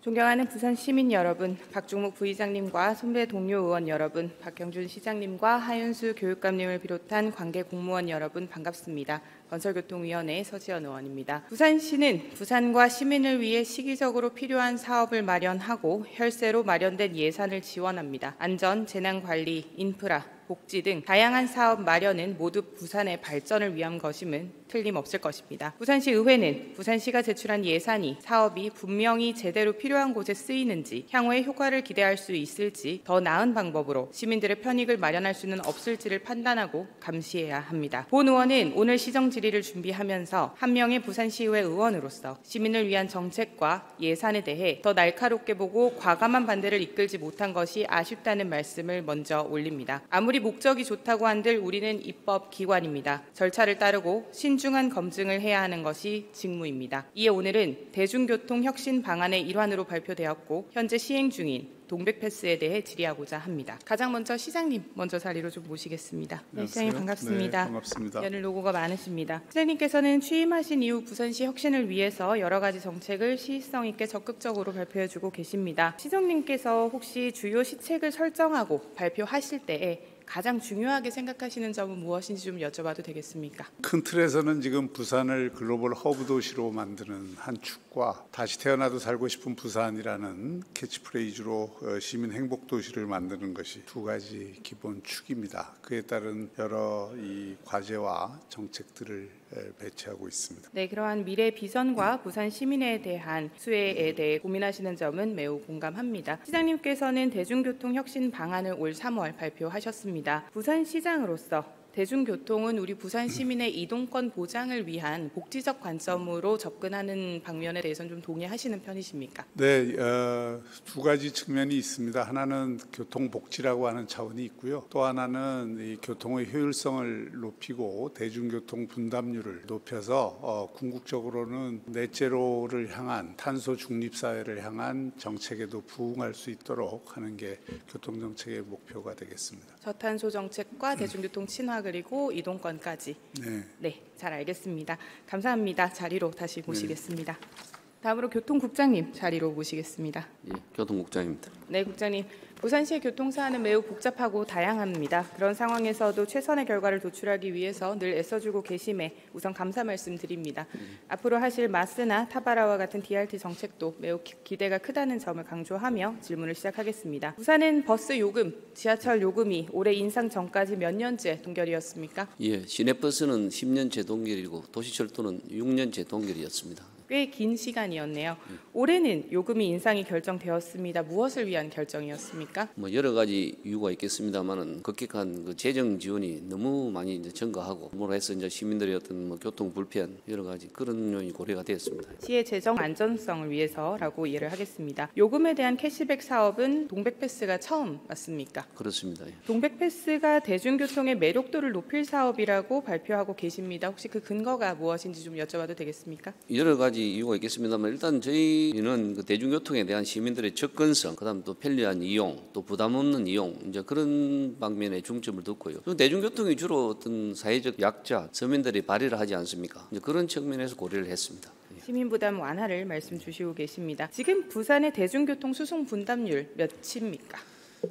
존경하는 부산 시민 여러분, 박중묵 부의장님과 선배 동료 의원 여러분, 박경준 시장님과 하윤수 교육감님을 비롯한 관계 공무원 여러분 반갑습니다. 건설교통위원회 서지연 의원입니다. 부산시는 부산과 시민을 위해 시기적으로 필요한 사업을 마련하고 혈세로 마련된 예산을 지원합니다. 안전, 재난관리, 인프라, 복지 등 다양한 사업 마련은 모두 부산의 발전을 위한 것임은 틀림없을 것입니다. 부산시 의회는 부산시가 제출한 예산이 사업이 분명히 제대로 필요한 곳에 쓰이는지, 향후에 효과를 기대할 수 있을지, 더 나은 방법으로 시민들의 편익을 마련할 수는 없을지를 판단하고 감시해야 합니다. 본 의원은 오늘 시정 질의를 준비하면서 한 명의 부산시의회 의원으로서 시민을 위한 정책과 예산에 대해 더 날카롭게 보고 과감한 반대를 이끌지 못한 것이 아쉽다는 말씀을 먼저 올립니다. 아무리 목적이 좋다고 한들 우리는 입법기관입니다. 절차를 따르고 신중한 검증을 해야 하는 것이 직무입니다. 이에 오늘은 대중교통 혁신 방안의 일환으로 발표되었고 현재 시행 중인 동백패스에 대해 질의하고자 합니다. 가장 먼저 시장님 먼저 자리로 좀 모시겠습니다. 네, 시장님 반갑습니다. 네, 반갑습니다. 연일 노고가 많으십니다. 시장님께서는 취임하신 이후 부산시 혁신을 위해서 여러 가지 정책을 시의성 있게 적극적으로 발표해주고 계십니다. 시장님께서 혹시 주요 시책을 설정하고 발표하실 때에 가장 중요하게 생각하시는 점은 무엇인지 좀 여쭤봐도 되겠습니까? 큰 틀에서는 지금 부산을 글로벌 허브 도시로 만드는 한 축과 다시 태어나도 살고 싶은 부산이라는 캐치프레이즈로 시민 행복 도시를 만드는 것이 두 가지 기본 축입니다. 그에 따른 여러 이 과제와 정책들을 배치하고 있습니다. 네, 그러한 미래 비전과 부산 시민에 대한 수혜에 대해 고민하시는 점은 매우 공감합니다. 시장님께서는 대중교통 혁신 방안을 올 3월 발표하셨습니다. 부산시장으로서 대중교통은 우리 부산 시민의 이동권 보장을 위한 복지적 관점으로 접근하는 방면에 대해서는 좀 동의하시는 편이십니까? 네, 두 가지 측면이 있습니다. 하나는 교통복지라고 하는 차원이 있고요. 또 하나는 이 교통의 효율성을 높이고 대중교통 분담률을 높여서 궁극적으로는 넷제로를 향한 탄소 중립 사회를 향한 정책에도 부응할 수 있도록 하는 게 교통정책의 목표가 되겠습니다. 저탄소 정책과 대중교통 친화 그리고 이동권까지. 네, 잘 알겠습니다. 감사합니다. 자리로 다시 모시겠습니다. 다음으로 교통국장님 자리로 모시겠습니다. 예, 교통국장입니다. 네, 국장님. 부산시의 교통사안은 매우 복잡하고 다양합니다. 그런 상황에서도 최선의 결과를 도출하기 위해서 늘 애써주고 계심에 우선 감사 말씀드립니다. 앞으로 하실 마스나 타바라와 같은 DRT 정책도 매우 기대가 크다는 점을 강조하며 질문을 시작하겠습니다. 부산은 버스 요금, 지하철 요금이 올해 인상 전까지 몇 년째 동결이었습니까? 예, 시내버스는 10년째 동결이고 도시철도는 6년째 동결이었습니다. 꽤 긴 시간이었네요. 올해는 요금이 인상이 결정되었습니다. 무엇을 위한 결정이었습니까? 여러 가지 이유가 있겠습니다만은 급격한 그 재정 지원이 너무 많이 증가하고 해서 이제 시민들의 어떤 교통 불편 여러 가지 그런 요인이 고려가 되었습니다. 시의 재정 안전성을 위해서라고 이해를 하겠습니다. 요금에 대한 캐시백 사업은 동백패스가 처음 맞습니까? 그렇습니다. 예. 동백패스가 대중교통의 매력도를 높일 사업이라고 발표하고 계십니다. 혹시 그 근거가 무엇인지 좀 여쭤봐도 되겠습니까? 여러 가지 이유가 있겠습니다만 일단 저희는 그 대중교통에 대한 시민들의 접근성, 그다음 또 편리한 이용, 또 부담 없는 이용 이제 그런 방면에 중점을 뒀고요. 대중교통이 주로 어떤 사회적 약자, 서민들이 발의를 하지 않습니까? 이제 그런 측면에서 고려를 했습니다. 시민 부담 완화를 말씀 주시고 계십니다. 지금 부산의 대중교통 수송 분담률 몇입니까?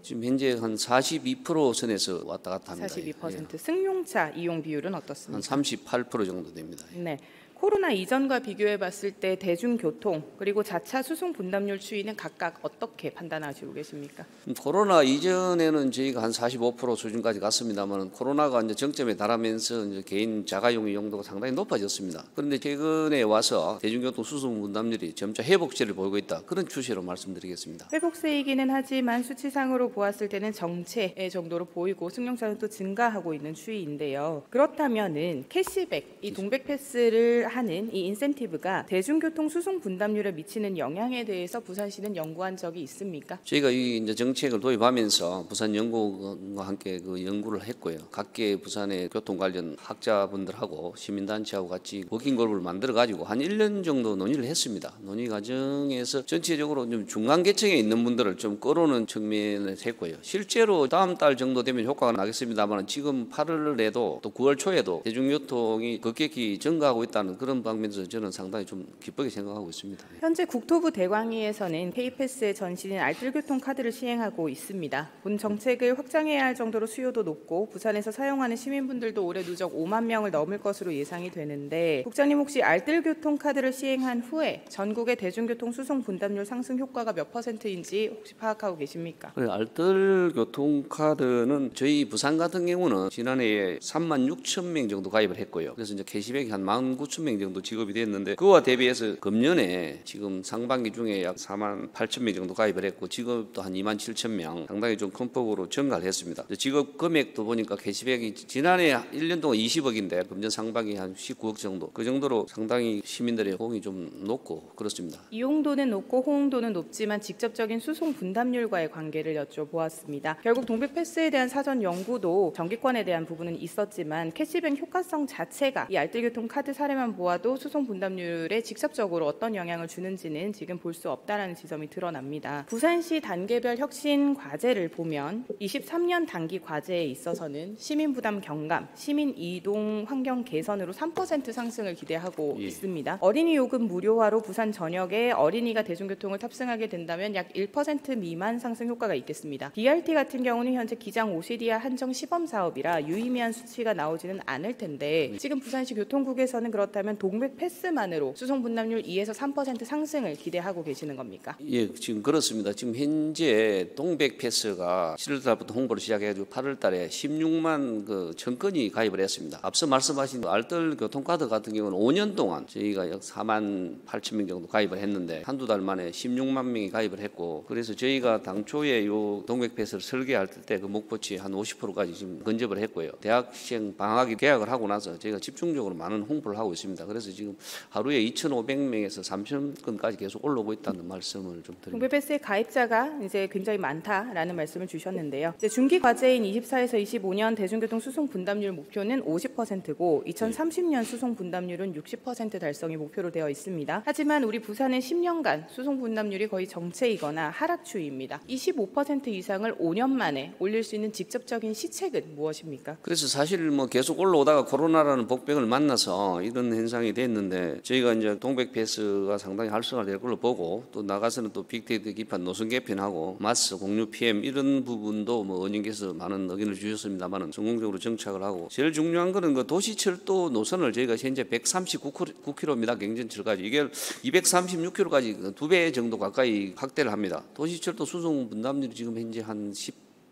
지금 현재 한 42% 선에서 왔다 갔다 합니다. 42%. 승용차 이용 비율은 어떻습니까? 한 38% 정도 됩니다. 네. 코로나 이전과 비교해 봤을 때 대중교통 그리고 자차 수송 분담률 추이는 각각 어떻게 판단하시고 계십니까? 코로나 이전에는 저희가 한 45% 수준까지 갔습니다만 코로나가 이제 정점에 달하면서 이제 개인 자가용 이용도가 상당히 높아졌습니다. 그런데 최근에 와서 대중교통 수송 분담률이 점차 회복세를 보이고 있다. 그런 추세로 말씀드리겠습니다. 회복세이기는 하지만 수치상으로 보았을 때는 정체의 정도로 보이고 승용차는 또 증가하고 있는 추이인데요. 그렇다면은 캐시백, 이 동백패스를 하는 이 인센티브가 대중교통 수송 분담률에 미치는 영향에 대해서 부산시는 연구한 적이 있습니까? 저희가 이 이제 정책을 도입하면서 부산연구원과 함께 그 연구를 했고요. 각계 부산의 교통 관련 학자분들하고 시민단체하고 같이 워킹그룹을 만들어 가지고 한 1년 정도 논의를 했습니다. 논의 과정에서 전체적으로 좀 중간계층에 있는 분들을 좀 끌어오는 측면에서 했고요. 실제로 다음 달 정도 되면 효과가 나겠습니다만 지금 8월에도 또 9월 초에도 대중교통이 급격히 증가하고 있다는 그런 방면에서 저는 상당히 좀 기쁘게 생각하고 있습니다. 현재 국토부 대광위에서는 K패스의 전신인 알뜰교통 카드를 시행하고 있습니다. 본 정책을 확장해야 할 정도로 수요도 높고 부산에서 사용하는 시민분들도 올해 누적 5만 명을 넘을 것으로 예상이 되는데 국장님 혹시 알뜰교통 카드를 시행한 후에 전국의 대중교통 수송 분담률 상승 효과가 몇 %인지 혹시 파악하고 계십니까? 그래, 알뜰교통카드는 저희 부산 같은 경우는 지난해에 3만 6천 명 정도 가입을 했고요. 그래서 이제 캐시백이 한 1만 9천 명 정도 지급이 됐는데 그와 대비해서 금년에 지금 상반기 중에 약 4만 8천 명 정도 가입을 했고 지급도 한 2만 7천 명 상당히 좀 큰 폭으로 증가를 했습니다. 지급 금액도 보니까 캐시백이 지난해 1년 동안 20억인데 금년 상반기 한 19억 정도 그 정도로 상당히 시민들의 호응이 좀 높고 그렇습니다. 이용도는 높고 호응도는 높지만 직접적인 수송 분담률과의 관계를 여쭤보았습니다. 결국 동백패스에 대한 사전 연구도 정기권에 대한 부분은 있었지만 캐시백 효과성 자체가 이 알뜰교통 카드 사례만 보아도 수송 분담률에 직접적으로 어떤 영향을 주는지는 지금 볼 수 없다라는 지점이 드러납니다. 부산시 단계별 혁신 과제를 보면 23년 단기 과제에 있어서는 시민 부담 경감, 시민 이동 환경 개선으로 3% 상승을 기대하고 있습니다. 어린이 요금 무료화로 부산 전역에 어린이가 대중교통을 탑승하게 된다면 약 1% 미만 상승 효과가 있겠습니다. BRT 같은 경우는 현재 기장 OCD와 한정 시범 사업이라 유의미한 수치가 나오지는 않을 텐데 지금 부산시 교통국에서는 그렇다면 동백 패스만으로 수송 분담률 2에서 3% 상승을 기대하고 계시는 겁니까? 예, 지금 그렇습니다. 지금 현재 동백 패스가 7월 달부터 홍보를 시작해가지고 8월 달에 16만 그 천건이 가입을 했습니다. 앞서 말씀하신 알뜰 교통카드 같은 경우는 5년 동안 저희가 약 4만 8천 명 정도 가입을 했는데 한두 달 만에 16만 명이 가입을 했고 그래서 저희가 당초에 요 동백 패스를 설계할 때 그 목표치 한 50%까지 지금 근접을 했고요. 대학생 방학이 개학을 하고 나서 저희가 집중적으로 많은 홍보를 하고 있습니다. 그래서 지금 하루에 2,500명에서 3,000건까지 계속 올라오고 있다는 말씀을 좀 드립니다. 동백패스의 가입자가 이제 굉장히 많다라는 말씀을 주셨는데요. 이제 중기 과제인 24에서 25년 대중교통 수송 분담률 목표는 50%고 2030년 수송 분담률은 60% 달성이 목표로 되어 있습니다. 하지만 우리 부산은 10년간 수송 분담률이 거의 정체이거나 하락 추이입니다. 25% 이상을 5년 만에 올릴 수 있는 직접적인 시책은 무엇입니까? 그래서 사실 뭐 계속 올라오다가 코로나라는 복병을 만나서 이런 현상이 됐는데 저희가 이제 동백 패스가 상당히 활성화될 걸로 보고 또 나가서는 또 빅데이터 기반 노선 개편하고 마스 공유 PM 이런 부분도 뭐 의원님께서 많은 의견을 주셨습니다만은 성공적으로 정착을 하고 제일 중요한 거는 그 도시철도 노선을 저희가 현재 139km입니다. 경전철까지 이게 236km까지 2배 정도 가까이 확대를 합니다. 도시철도 수송 분담률이 지금 현재 한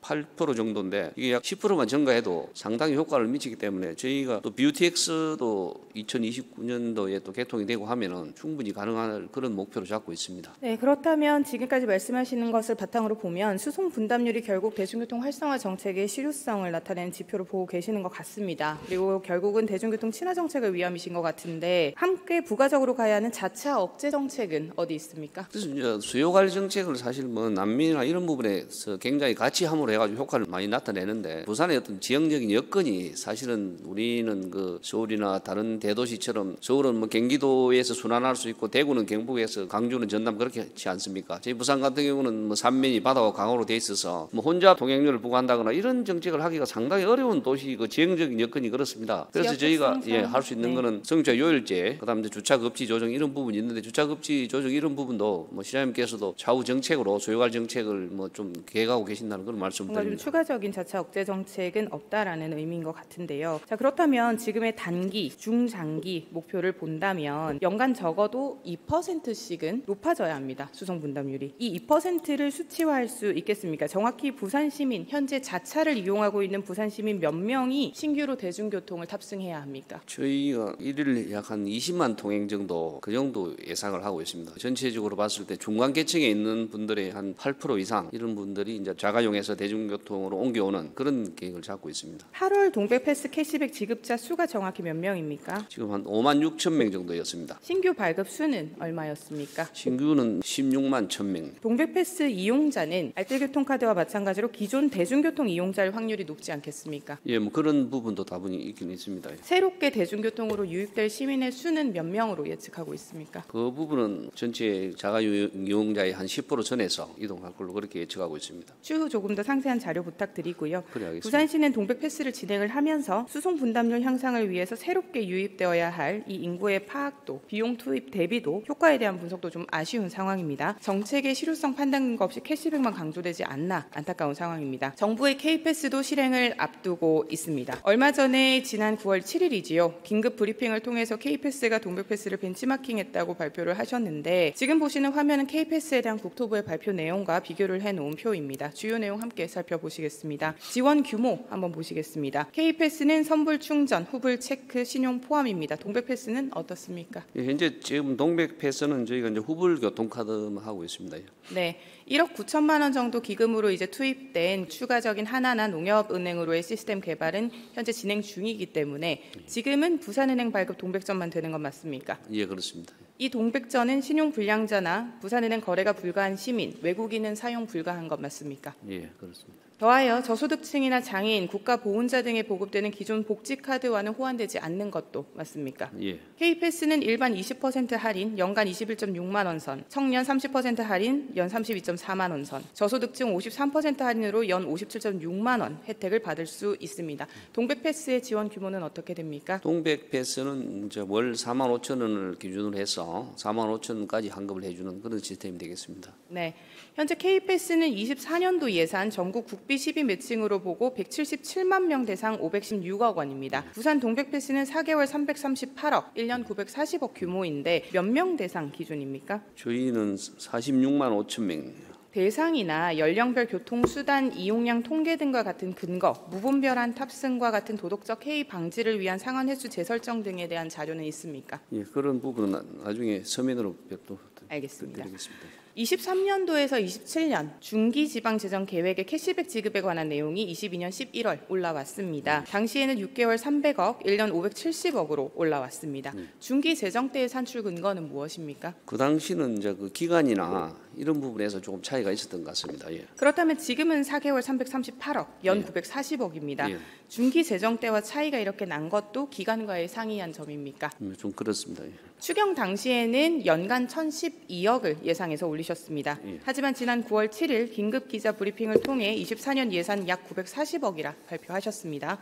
8% 정도인데 이게 약 10%만 증가해도 상당히 효과를 미치기 때문에 저희가 또 BUTX도 2029년도에 또 개통이 되고 하면은 충분히 가능한 그런 목표로 잡고 있습니다. 네, 그렇다면 지금까지 말씀하시는 것을 바탕으로 보면 수송 분담률이 결국 대중교통 활성화 정책의 실효성을 나타내는 지표로 보고 계시는 것 같습니다. 그리고 결국은 대중교통 친화 정책을 위함이신 것 같은데 함께 부가적으로 가야 하는 자차 억제 정책은 어디 있습니까? 그래서 이제 수요 관리 정책을 사실 뭐 난민이나 이런 부분에서 굉장히 같이 함으로 해가지고 효과를 많이 나타내는데 부산의 어떤 지형적인 여건이 사실은 우리는 그 서울이나 다른 대도시처럼 서울은 뭐 경기도에서 순환할 수 있고 대구는 경북에서 강주는 전남 그렇게 하지 않습니까? 저희 부산 같은 경우는 뭐 삼면이 바다와 강으로 돼 있어서 뭐 혼잡 통행료를 부과한다거나 이런 정책을 하기가 상당히 어려운 도시 그 지형적인 여건이 그렇습니다. 그래서 저희가 할 수 있는 거는 성주차 요일제, 그다음에 주차급지 조정 이런 부분이 있는데 주차급지 조정 이런 부분도 뭐 시장님께서도 차후 정책으로 수요관리 정책을 뭐 좀 계획하고 계신다는 그런 말씀. 뭔가 좀 추가적인 자차 억제 정책은 없다라는 의미인 것 같은데요. 자, 그렇다면 지금의 단기, 중장기 목표를 본다면 연간 적어도 2%씩은 높아져야 합니다. 수송 분담률이. 이 2%를 수치화할 수 있겠습니까? 정확히 부산 시민, 현재 자차를 이용하고 있는 부산 시민 몇 명이 신규로 대중교통을 탑승해야 합니까? 저희가 일일 약 한 20만 통행 정도 그 정도 예상을 하고 있습니다. 전체적으로 봤을 때 중간 계층에 있는 분들의 한 8% 이상 이런 분들이 이제 자가용에서 대중교통으로 옮겨오는 그런 계획을 잡고 있습니다. 8월 동백패스 캐시백 지급자 수가 정확히 몇 명입니까? 지금 한 5만 6천 명 정도였습니다. 신규 발급 수는 얼마였습니까? 신규는 16만 1천 명. 동백패스 이용자는 알뜰교통카드와 마찬가지로 기존 대중교통 이용자일 확률이 높지 않겠습니까? 예, 뭐 그런 부분도 다분히 있긴 있습니다. 새롭게 대중교통으로 유입될 시민의 수는 몇 명으로 예측하고 있습니까? 그 부분은 전체 자가용 이용자의 한 10% 전에서 이동할 걸로 그렇게 예측하고 있습니다. 추후 조금 더 상세히 상세한 자료 부탁드리고요. 그래, 알겠습니다. 부산시는 동백 패스를 진행을 하면서 수송 분담률 향상을 위해서 새롭게 유입되어야 할 이 인구의 파악도, 비용 투입 대비도, 효과에 대한 분석도 좀 아쉬운 상황입니다. 정책의 실효성 판단 근거 없이 캐시백만 강조되지 않나 안타까운 상황입니다. 정부의 K패스도 실행을 앞두고 있습니다. 얼마 전에 지난 9월 7일이지요. 긴급 브리핑을 통해서 K패스가 동백패스를 벤치마킹했다고 발표를 하셨는데 지금 보시는 화면은 K패스에 대한 국토부의 발표 내용과 비교를 해놓은 표입니다. 주요 내용 함께 살펴보시겠습니다. 지원 규모 한번 보시겠습니다. K패스는 선불 충전, 후불 체크, 신용 포함입니다. 동백패스는 어떻습니까? 현재 지금 동백패스는 저희가 이제 후불 교통카드만 하고 있습니다. 네, 1억 9천만 원 정도 기금으로 이제 투입된 추가적인 하나나 농협은행으로의 시스템 개발은 현재 진행 중이기 때문에 지금은 부산은행 발급 동백전만 되는 건 맞습니까? 예, 그렇습니다. 이 동백전은 신용 불량자나 부산은행 거래가 불가한 시민, 외국인은 사용 불가한 것 맞습니까? 예, 그렇습니다. 더하여 저소득층이나 장애인, 국가보훈자 등에 보급되는 기존 복지카드와는 호환되지 않는 것도 맞습니까? 예. K패스는 일반 20% 할인, 연간 21.6만 원 선, 청년 30% 할인, 연 32.4만 원 선, 저소득층 53% 할인으로 연 57.6만 원 혜택을 받을 수 있습니다. 동백패스의 지원 규모는 어떻게 됩니까? 동백패스는 이제 월 4만 5천 원을 기준으로 해서 4만 5천 원까지 환급을 해주는 그런 시스템이 되겠습니다. 네, 현재 K패스는 24년도 예산 전국 국비 12 매칭으로 보고 177만 명 대상 516억 원입니다. 부산 동백패스는 4개월 338억, 1년 940억 규모인데 몇 명 대상 기준입니까? 저희는 46만 5천 명이에요. 대상이나 연령별 교통수단 이용량 통계 등과 같은 근거, 무분별한 탑승과 같은 도덕적 해이 방지를 위한 상한 횟수 재설정 등에 대한 자료는 있습니까? 예, 그런 부분은 나중에 서면으로 또 알겠습니다. 드리겠습니다. 23년도에서 27년 중기지방재정 계획의 캐시백 지급에 관한 내용이 22년 11월 올라왔습니다. 당시에는 6개월 300억, 1년 570억으로 올라왔습니다. 중기 재정 때의 산출 근거는 무엇입니까? 그 당시는 이제 그 기간이나 이런 부분에서 조금 차이가 있었던 것 같습니다. 예. 그렇다면 지금은 4개월 338억, 연 예. 940억입니다. 예. 중기 재정 때와 차이가 이렇게 난 것도 기간과의 상이한 점입니까? 좀 그렇습니다. 예. 추경 당시에는 연간 1,012억을 예상해서 올리셨습니다. 예. 하지만 지난 9월 7일 긴급 기자 브리핑을 통해 24년 예산 약 940억이라 발표하셨습니다.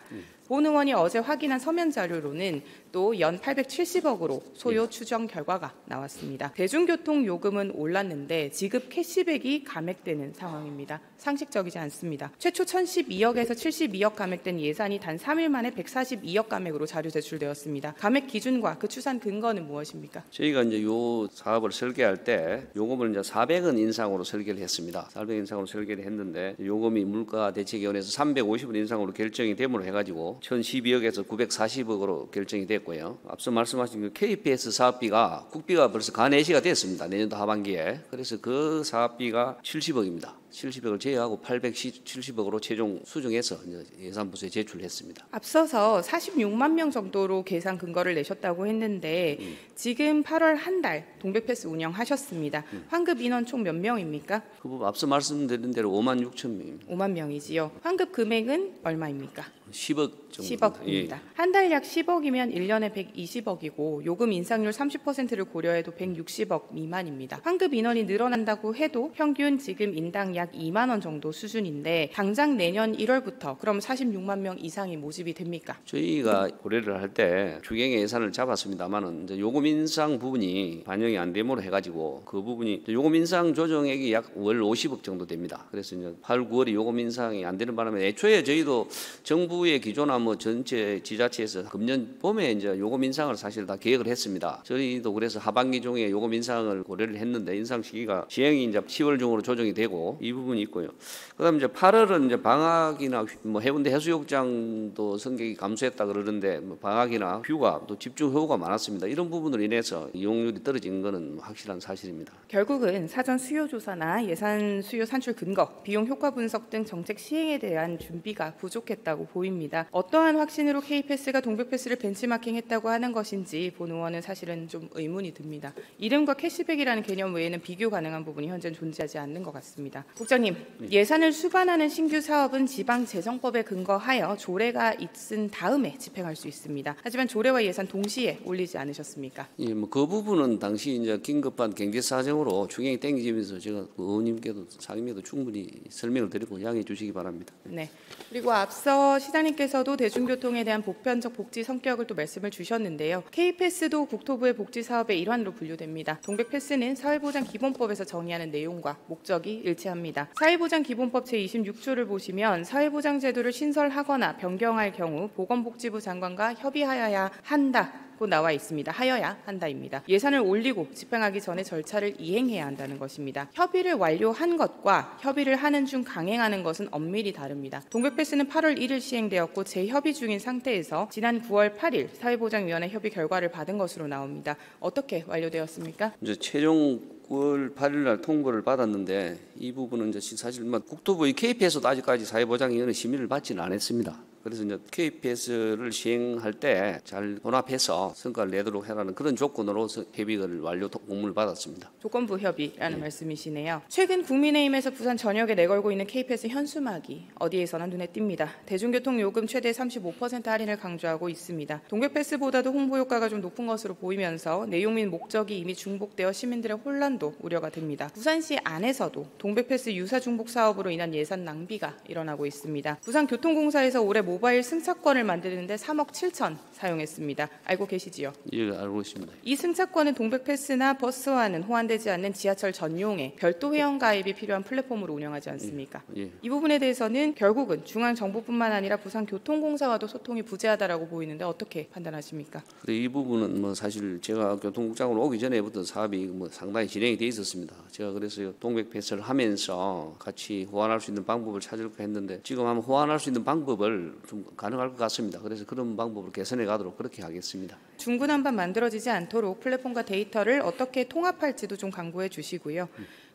본 의원이 어제 확인한 서면 자료로는 또 연 870억으로 소요 추정 결과가 나왔습니다. 대중교통 요금은 올랐는데 지급 캐시백이 감액되는 상황입니다. 상식적이지 않습니다. 최초 1,012억에서 72억 감액된 예산이 단 3일 만에 142억 감액으로 자료 제출되었습니다. 감액 기준과 그 추산 근거는 무엇입니까? 저희가 이제 요 사업을 설계할 때 요금을 이제 400원 인상으로 설계를 했습니다. 400원 인상으로 설계를 했는데 요금이 물가대책위원회에서 350원 인상으로 결정이 됨으로 해가지고 1,012억에서 940억으로 결정이 됐고요. 앞서 말씀하신 그 KPS 사업비가 국비가 벌써 간해시가 됐습니다. 내년도 하반기에. 그래서 그 사업비가 70억입니다. 70억을 제외하고 870억으로 최종 수정해서 예산부서에 제출했습니다. 앞서서 46만 명 정도로 계산 근거를 내셨다고 했는데 지금 8월 한 달 동백패스 운영하셨습니다. 환급 인원 총 몇 명입니까? 그 부분 앞서 말씀드린 대로 5만 6천 명입니다. 5만 명이지요. 환급 금액은 얼마입니까? 10억 정도. 10억입니다. 한 달 약 10억이면 1년에 120억이고 요금 인상률 30%를 고려해도 160억 미만입니다. 환급 인원이 늘어난다고 해도 평균 지금 인당 약 2만 원 정도 수준인데 당장 내년 1월부터 그럼 46만 명 이상이 모집이 됩니까? 저희가 고려를 할 때 주경의 예산을 잡았습니다만은 이제 요금 인상 부분이 반영이 안 됨으로 해가지고 그 부분이 요금 인상 조정액이 약 월 50억 정도 됩니다. 그래서 이제 8, 9월이 요금 인상이 안 되는 바람에 애초에 저희도 정부의 기조나 뭐 전체 지자체에서 금년 봄에 이제 요금 인상을 사실 다 계획을 했습니다. 저희도 그래서 하반기 중에 요금 인상을 고려를 했는데 인상 시기가 시행이 이제 10월 중으로 조정이 되고 이 부분이 있고요. 그다음 이제 8월은 이제 방학이나 뭐 해운대 해수욕장도 승객이 감소했다 그러는데 뭐 방학이나 휴가 또 집중 호우가 많았습니다. 이런 부분으로 인해서 이용률이 떨어진 것은 확실한 사실입니다. 결국은 사전 수요 조사나 예산 수요 산출 근거, 비용 효과 분석 등 정책 시행에 대한 준비가 부족했다고 보입니다. 어떠한 확신으로 K패스가 동백패스를 벤치마킹했다고 하는 것인지 본 의원은 사실은 좀 의문이 듭니다. 이름과 캐시백이라는 개념 외에는 비교 가능한 부분이 현재는 존재하지 않는 것 같습니다. 국장님, 예산을 수반하는 신규 사업은 지방재정법에 근거하여 조례가 있은 다음에 집행할 수 있습니다. 하지만 조례와 예산 동시에 올리지 않으셨습니까? 예, 뭐 그 부분은 당시 이제 긴급한 경제 사정으로 추경이 땡기면서 제가 그 의원님께도 상임위도 충분히 설명을 드리고 양해해 주시기 바랍니다. 네. 그리고 앞서 시장님께서도 대중교통에 대한 보편적 복지 성격을 또 말씀을 주셨는데요. K패스도 국토부의 복지 사업의 일환으로 분류됩니다. 동백패스는 사회보장기본법에서 정의하는 내용과 목적이 일치합니다. 사회보장기본법 제26조를 보시면 사회보장제도를 신설하거나 변경할 경우 보건복지부 장관과 협의하여야 한다고 나와 있습니다. 하여야 한다입니다. 예산을 올리고 집행하기 전에 절차를 이행해야 한다는 것입니다. 협의를 완료한 것과 협의를 하는 중 강행하는 것은 엄밀히 다릅니다. 동백패스는 8월 1일 시행되었고 재협의 중인 상태에서 지난 9월 8일 사회보장위원회 협의 결과를 받은 것으로 나옵니다. 어떻게 완료되었습니까? 이제 최종 9월 8일 날 통보를 받았는데 이 부분은 이제 사실 국토부의 KP에서도 아직까지 사회보장위원회 심의를 받지는 않았습니다. 그래서 이제 KPS를 시행할 때 잘 혼합해서 성과를 내도록 해라는 그런 조건으로 협의를 완료 공문을 받았습니다. 조건부 협의라는 말씀이시네요. 최근 국민의힘에서 부산 전역에 내걸고 있는 KPS 현수막이 어디에서나 눈에 띕니다. 대중교통 요금 최대 35% 할인을 강조하고 있습니다. 동백패스보다도 홍보 효과가 좀 높은 것으로 보이면서 내용 및 목적이 이미 중복되어 시민들의 혼란도 우려가 됩니다. 부산시 안에서도 동백패스 유사 중복 사업으로 인한 예산 낭비가 일어나고 있습니다. 부산교통공사에서 올해 모바일 승차권을 만드는데 3억 7천 사용했습니다. 알고 계시지요? 예, 알고 있습니다. 이 승차권은 동백패스나 버스와는 호환되지 않는 지하철 전용의 별도 회원 가입이 필요한 플랫폼으로 운영하지 않습니까? 예. 이 부분에 대해서는 결국은 중앙정부뿐만 아니라 부산교통공사와도 소통이 부재하다라고 보이는데 어떻게 판단하십니까? 이 부분은 뭐 사실 제가 교통국장으로 오기 전에부터 사업이 뭐 상당히 진행이 돼 있었습니다. 제가 그래서 동백패스를 하면서 같이 호환할 수 있는 방법을 찾으려고 했는데 지금 한번 호환할 수 있는 방법을 좀 가능할 것 같습니다. 그래서 그런 방법을 개선해 가도록 그렇게 하겠습니다. 중구난방 만들어지지 않도록 플랫폼과 데이터를 어떻게 통합할지도 좀 강구해 주시고요.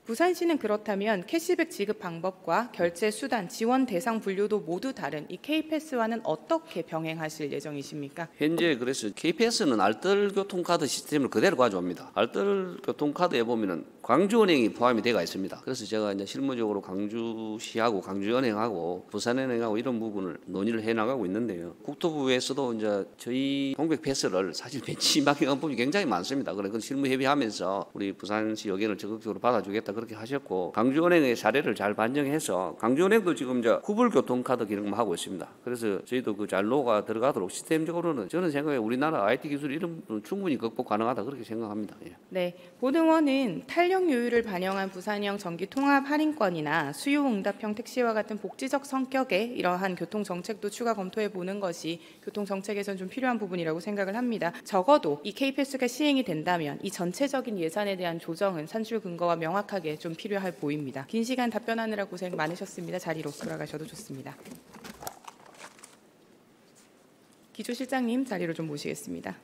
부산시는 그렇다면 캐시백 지급 방법과 결제 수단, 지원 대상 분류도 모두 다른 이 K패스와는 어떻게 병행하실 예정이십니까? 현재 그래서 KPS는 알뜰 교통카드 시스템을 그대로 가져옵니다. 알뜰 교통카드에 보면은 광주은행이 포함이 되어 있습니다. 그래서 제가 이제 실무적으로 광주시하고 광주은행하고 부산은행하고 이런 부분을 논의를 해 나가고 있는데요. 국토부에서도 이제 저희 동백패스를 사실 벤치마킹한 부분이 굉장히 많습니다. 그래서 실무 협의하면서 우리 부산시 의견을 적극적으로 받아주겠다 그렇게 하셨고 광주은행의 사례를 잘 반영해서 광주은행도 지금 이제 구불 교통카드 기능만 하고 있습니다. 그래서 저희도 그 잘로가 들어가도록 시스템적으로는 저는 생각에 우리나라 IT 기술 이런 부분 충분히 극복 가능하다 그렇게 생각합니다. 예. 네, 고등원은 탄력 요율을 반영한 부산형 전기 통합 할인권이나 수요응답형 택시와 같은 복지적 성격의 이러한 교통 정책도 추가 검토해 보는 것이 교통 정책에선 좀 필요한 부분이라고 생각을 합니다. 적어도 이 K패스가 시행이 된다면 이 전체적인 예산에 대한 조정은 산출 근거와 명확하게 좀 필요해 보입니다. 긴 시간 답변하느라 고생 많으셨습니다. 자리로 돌아가셔도 좋습니다. 기조실장님 자리로 좀 모시겠습니다.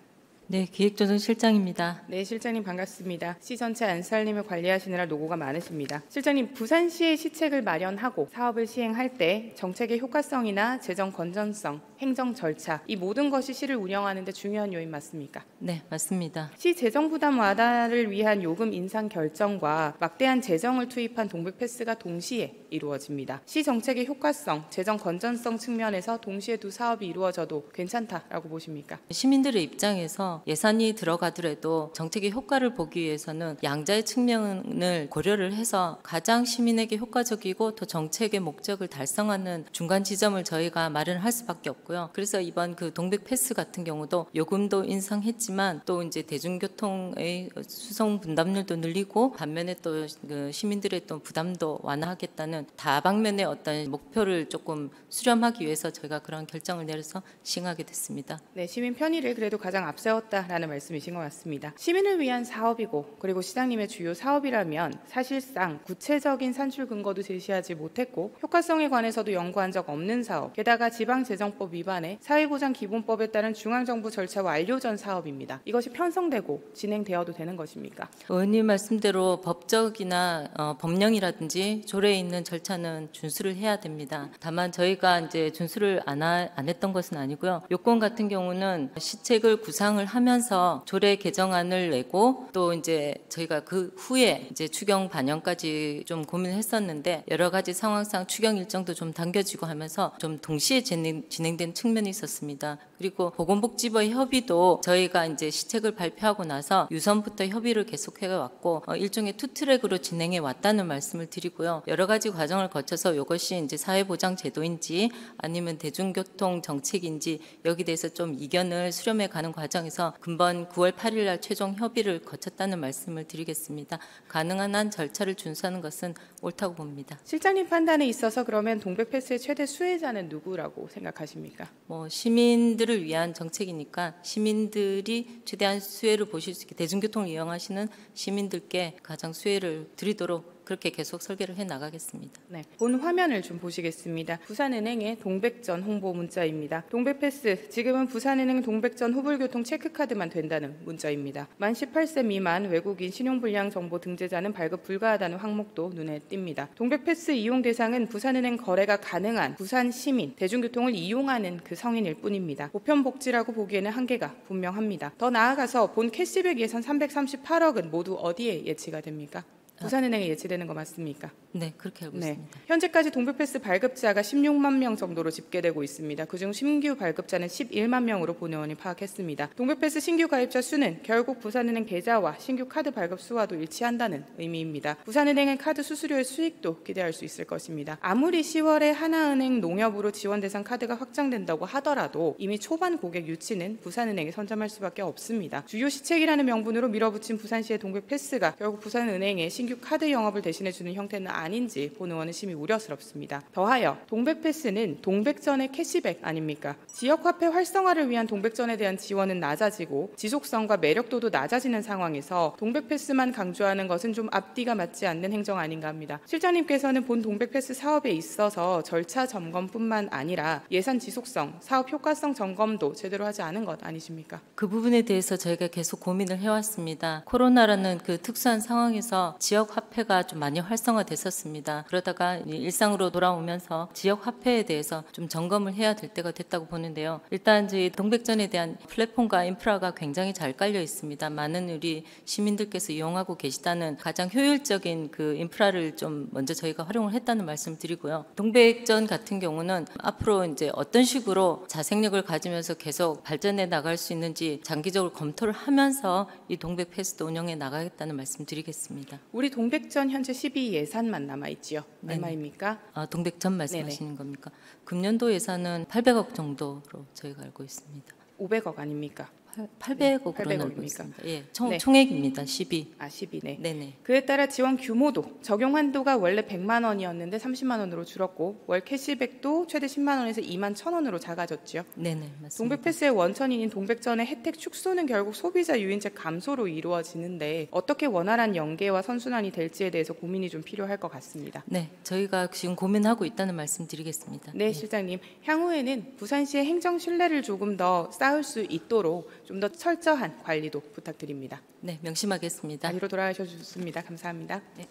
네, 기획조정실장입니다. 네, 실장님 반갑습니다. 시 전체 안살림을 관리하시느라 노고가 많으십니다. 실장님, 부산시의 시책을 마련하고 사업을 시행할 때 정책의 효과성이나 재정 건전성, 행정 절차 이 모든 것이 시를 운영하는 데 중요한 요인 맞습니까? 네, 맞습니다. 시 재정 부담 완화를 위한 요금 인상 결정과 막대한 재정을 투입한 동백패스가 동시에 이루어집니다. 시 정책의 효과성, 재정 건전성 측면에서 동시에 두 사업이 이루어져도 괜찮다라고 보십니까? 시민들의 입장에서 예산이 들어가더라도 정책의 효과를 보기 위해서는 양자의 측면을 고려를 해서 가장 시민에게 효과적이고 또 정책의 목적을 달성하는 중간 지점을 저희가 마련할 수밖에 없고요. 그래서 이번 그 동백패스 같은 경우도 요금도 인상했지만 또 이제 대중교통의 수송 분담률도 늘리고 반면에 또 그 시민들의 또 부담도 완화하겠다는 다방면의 어떤 목표를 조금 수렴하기 위해서 저희가 그런 결정을 내려서 시행하게 됐습니다. 네, 시민 편의를 그래도 가장 앞세웠다라는 말씀이신 것 같습니다. 시민을 위한 사업이고 그리고 시장님의 주요 사업이라면 사실상 구체적인 산출 근거도 제시하지 못했고 효과성에 관해서도 연구한 적 없는 사업, 게다가 지방재정법 위반에 사회보장기본법에 따른 중앙정부 절차 완료 전 사업입니다. 이것이 편성되고 진행되어도 되는 것입니까? 의원님 말씀대로 법적이나 법령이라든지 조례에 있는 절차는 준수를 해야 됩니다. 다만 저희가 이제 준수를 안 했던 것은 아니고요. 요건 같은 경우는 시책을 구상을 하면서 조례 개정안을 내고 또 이제 저희가 그 후에 이제 추경 반영까지 좀 고민했었는데 여러 가지 상황상 추경 일정도 좀 당겨지고 하면서 좀 동시에 진행된 측면이 있었습니다. 그리고 보건복지부의 협의도 저희가 이제 시책을 발표하고 나서 유선부터 협의를 계속해 왔고 일종의 투트랙으로 진행해 왔다는 말씀을 드리고요. 여러 가지 과정을 거쳐서 이것이 이제 사회보장 제도인지 아니면 대중교통 정책인지 여기 대해서 좀 이견을 수렴해 가는 과정에서 금번 9월 8일 날 최종 협의를 거쳤다는 말씀을 드리겠습니다. 가능한 한 절차를 준수하는 것은 옳다고 봅니다. 실장님 판단에 있어서 그러면 동백패스의 최대 수혜자는 누구라고 생각하십니까? 시민들을 위한 정책이니까 시민들이 최대한 수혜를 보실 수 있게 대중교통을 이용하시는 시민들께 가장 수혜를 드리도록 그렇게 계속 설계를 해 나가겠습니다. 네, 본 화면을 좀 보시겠습니다. 부산은행의 동백전 홍보 문자입니다. 동백패스, 지금은 부산은행 동백전 후불교통 체크카드만 된다는 문자입니다. 만 18세 미만 외국인 신용불량 정보 등재자는 발급 불가하다는 항목도 눈에 띕니다. 동백패스 이용 대상은 부산은행 거래가 가능한 부산 시민, 대중교통을 이용하는 그 성인일 뿐입니다. 보편복지라고 보기에는 한계가 분명합니다. 더 나아가서 본 캐시백 예산 338억은 모두 어디에 예치가 됩니까? 부산은행에 예치되는 거 맞습니까? 네, 그렇게 알고 있습니다. 현재까지 동백패스 발급자가 16만 명 정도로 집계되고 있습니다. 그중 신규 발급자는 11만 명으로 본 의원이 파악했습니다. 동백패스 신규 가입자 수는 결국 부산은행 계좌와 신규 카드 발급 수와도 일치한다는 의미입니다. 부산은행은 카드 수수료의 수익도 기대할 수 있을 것입니다. 아무리 10월에 하나은행 농협으로 지원 대상 카드가 확장된다고 하더라도 이미 초반 고객 유치는 부산은행이 선점할 수밖에 없습니다. 주요 시책이라는 명분으로 밀어붙인 부산시의 동백패스가 결국 부산은행의 신규 카드 영업을 대신해주는 형태는 아닌지 본 의원은 심히 우려스럽습니다. 더하여 동백패스는 동백전의 캐시백 아닙니까? 지역화폐 활성화를 위한 동백전에 대한 지원은 낮아지고 지속성과 매력도도 낮아지는 상황에서 동백패스만 강조하는 것은 좀 앞뒤가 맞지 않는 행정 아닌가 합니다. 실장님께서는 본 동백패스 사업에 있어서 절차 점검뿐만 아니라 예산 지속성, 사업 효과성 점검도 제대로 하지 않은 것 아니십니까? 그 부분에 대해서 저희가 계속 고민을 해왔습니다. 코로나라는 그 특수한 상황에서 지역 화폐가 좀 많이 활성화됐었습니다. 그러다가 일상으로 돌아오면서 지역 화폐에 대해서 좀 점검을 해야 될 때가 됐다고 보는데요. 일단 저희 동백전에 대한 플랫폼과 인프라가 굉장히 잘 깔려 있습니다. 많은 우리 시민들께서 이용하고 계시다는 가장 효율적인 그 인프라를 좀 먼저 저희가 활용을 했다는 말씀을 드리고요. 동백전 같은 경우는 앞으로 이제 어떤 식으로 자생력을 가지면서 계속 발전해 나갈 수 있는지 장기적으로 검토를 하면서 이 동백패스도 운영해 나가겠다는 말씀 드리겠습니다. 우리 동백전 현재 12 예산만 남아있지요. 얼마입니까? 동백전 말씀하시는 겁니까? 금년도 예산은 800억 정도로 저희가 알고 있습니다. 500억 아닙니까? 800억으로 800억 알고 입니까? 있습니다. 예, 네. 총액입니다. 12. 12네. 네네. 그에 따라 지원 규모도 적용 한도가 원래 100만 원이었는데 30만 원으로 줄었고 월 캐시백도 최대 10만 원에서 2만 1,000원으로 작아졌죠. 네네, 맞습니다. 동백패스의 원천인인 동백전의 혜택 축소는 결국 소비자 유인책 감소로 이루어지는데 어떻게 원활한 연계와 선순환이 될지에 대해서 고민이 좀 필요할 것 같습니다. 네, 저희가 지금 고민하고 있다는 말씀 드리겠습니다. 네, 실장님. 향후에는 부산시의 행정 신뢰를 조금 더 쌓을 수 있도록 좀 더 철저한 관리도 부탁드립니다. 네, 명심하겠습니다. 자리로 돌아가셔서 좋습니다. 감사합니다. 네.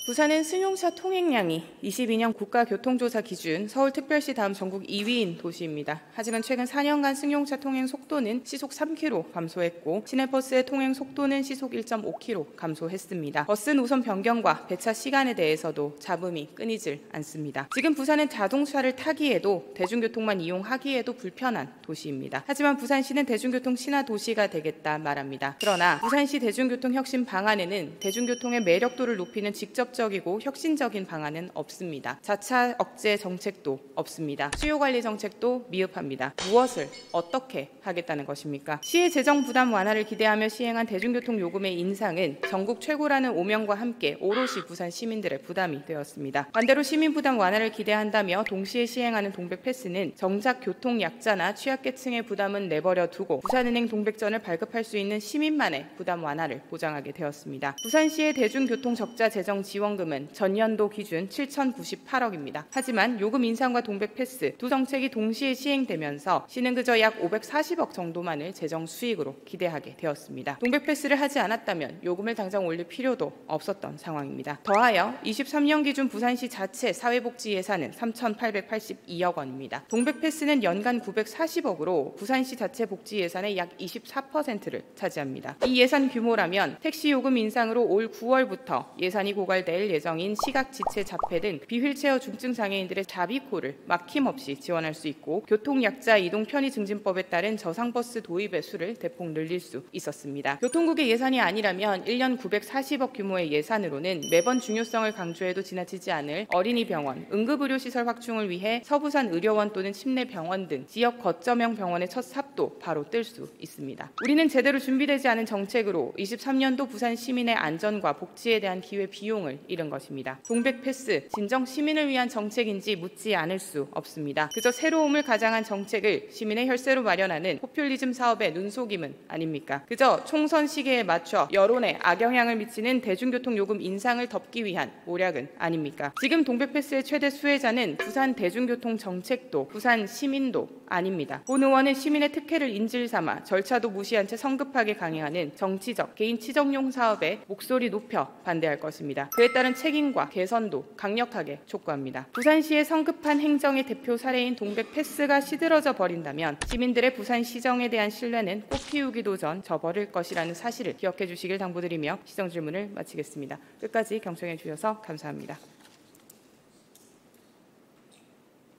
부산은 승용차 통행량이 22년 국가교통조사 기준 서울특별시 다음 전국 2위인 도시입니다. 하지만 최근 4년간 승용차 통행 속도는 시속 3km 감소했고 시내버스의 통행 속도는 시속 1.5km 감소했습니다. 버스 노선 변경과 배차 시간에 대해서도 잡음이 끊이질 않습니다. 지금 부산은 자동차를 타기에도 대중교통만 이용하기에도 불편한 도시입니다. 하지만 부산시는 대중교통 신화 도시가 되겠다 말합니다. 그러나 부산시 대중교통 혁신 방안에는 대중교통의 매력도를 높이는 직접 적이고 혁신적인 방안은 없습니다. 자차 억제 정책도 없습니다. 수요 관리 정책도 미흡합니다. 무엇을 어떻게 하겠다는 것입니까? 시의 재정 부담 완화를 기대하며 시행한 대중교통 요금의 인상은 전국 최고라는 오명과 함께 오롯이 부산 시민들의 부담이 되었습니다. 반대로 시민 부담 완화를 기대한다며 동시에 시행하는 동백패스는 정작 교통 약자나 취약계층의 부담은 내버려 두고 부산은행 동백전을 발급할 수 있는 시민만의 부담 완화를 보장하게 되었습니다. 부산시의 대중교통 적자 재정 지원 지원금은 전년도 기준 7,098억입니다. 하지만 요금 인상과 동백 패스 두 정책이 동시에 시행되면서 시는 그저 약 540억 정도만을 재정 수익으로 기대하게 되었습니다. 동백 패스를 하지 않았다면 요금을 당장 올릴 필요도 없었던 상황입니다. 더하여 23년 기준 부산시 자체 사회복지 예산은 3,882억 원입니다. 동백 패스는 연간 940억으로 부산시 자체 복지 예산의 약 24%를 차지합니다. 이 예산 규모라면 택시 요금 인상으로 올 9월부터 예산이 고갈될 예정인 시각, 지체, 자폐 등 비휠체어 중증 장애인들의 자비콜을 막힘없이 지원할 수 있고 교통약자 이동 편의 증진법에 따른 저상버스 도입의 수를 대폭 늘릴 수 있었습니다. 교통국의 예산이 아니라면 1년 940억 규모의 예산으로는 매번 중요성을 강조해도 지나치지 않을 어린이병원, 응급의료시설 확충을 위해 서부산 의료원 또는 침례병원 등 지역 거점형 병원의 첫 삽도 바로 뜰 수 있습니다. 우리는 제대로 준비되지 않은 정책으로 23년도 부산 시민의 안전과 복지에 대한 기회 비용을 잃은 것입니다. 동백 패스, 진정 시민을 위한 정책인지 묻지 않을 수 없습니다. 그저 새로움을 가장한 정책을 시민의 혈세로 마련하는 포퓰리즘 사업의 눈속임은 아닙니까? 그저 총선 시기에 맞춰 여론에 악영향을 미치는 대중교통 요금 인상을 덮기 위한 모략은 아닙니까? 지금 동백 패스의 최대 수혜자는 부산 대중교통 정책도 부산 시민도 아닙니다. 본 의원은 시민의 특혜를 인질 삼아 절차도 무시한 채 성급하게 강행하는 정치적, 개인 치정용 사업에 목소리 높여 반대할 것입니다. 그에 따른 책임과 개선도 강력하게 촉구합니다. 부산시의 성급한 행정의 대표 사례인 동백 패스가 시들어져 버린다면 시민들의 부산 시정에 대한 신뢰는 꽃 피우기도 전 져버릴 것이라는 사실을 기억해 주시길 당부드리며 시정 질문을 마치겠습니다. 끝까지 경청해 주셔서 감사합니다.